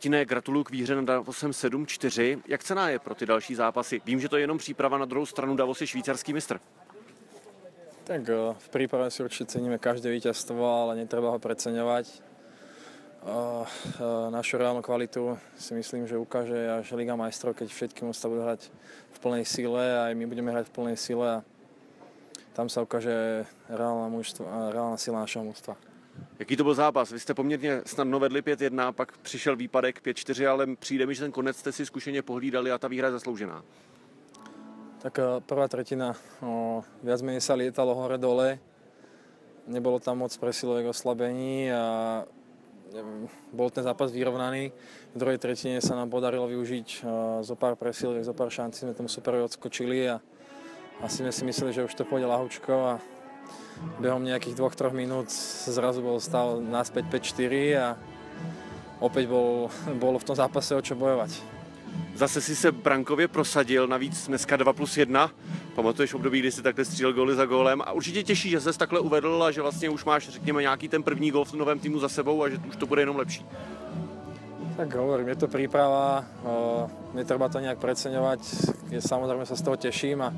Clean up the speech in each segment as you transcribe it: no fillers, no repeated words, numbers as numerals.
Martine, gratuluju k výhře nad Davosem 7-4. Jak cenná je pro ty další zápasy? Vím, že to je jenom příprava, na druhou stranu Davos je švýcarský mistr. Tak v príprave si určite ceníme každé víťazstvo, ale netreba ho preceňovať. Našu reálnu kvalitu si myslím, že ukáže až Liga majstrov, keď všetky mužstvá budú hrať v plnej sile a aj my budeme hrať v plnej sile a tam sa ukáže reálna sila našeho mužstva. Jaký to byl zápas? Vy jste poměrně snadno vedli 5-1, pak přišel výpadek 5-4, ale přijde mi, že ten konec jste si zkušeně pohlídali a ta výhra je zasloužená. Tak prvá tretina, viac menej sa lietalo hore-dole, nebolo tam moc presilových oslabení a bol ten zápas vyrovnaný. V druhej tretine sa nám podarilo využiť zo pár presiloviek, zo pár šancí, sme tomu superovi odskočili a asi sme si mysleli, že už to pôjde ľahučko a behom nejakých 2-3 minút zrazu bol stav naspäť 5-4 a opäť bolo v tom zápase o čo bojovať. Zase si se brankově prosadil, navíc dneska 2+1. Pamatuješ období, kdy jsi takhle střílel góly za gólem a určitě těší, že ses takhle uvedl a že vlastně už máš, řekněme, nějaký ten první gól v novém týmu za sebou a že už to bude jenom lepší. Tak hovorím, je to príprava, netreba to nejak preceňovať, samozrejme sa z toho teším a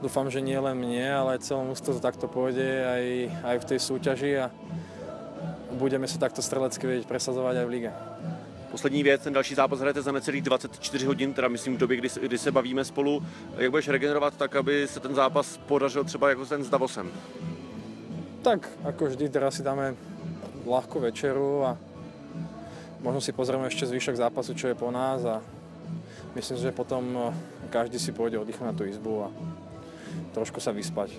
dúfam, že nie len mne, ale aj celom to takto pôjde aj v tej súťaži a budeme sa takto strelecky vedieť presadzovať aj v lige. Poslední věc, ten další zápas hrajete za necelých 24 hodin, teda myslím v době, kdy se bavíme spolu. Jak budeš regenerovat tak, aby se ten zápas podařil třeba jako ten s Davosem? Tak, ako vždy, teraz si dáme ľahkú večeru a možno si pozrieme ešte zvyšok zápasu, čo je po nás a myslím, že potom každý si pôjde oddychnúť na tú izbu a trošku sa vyspať.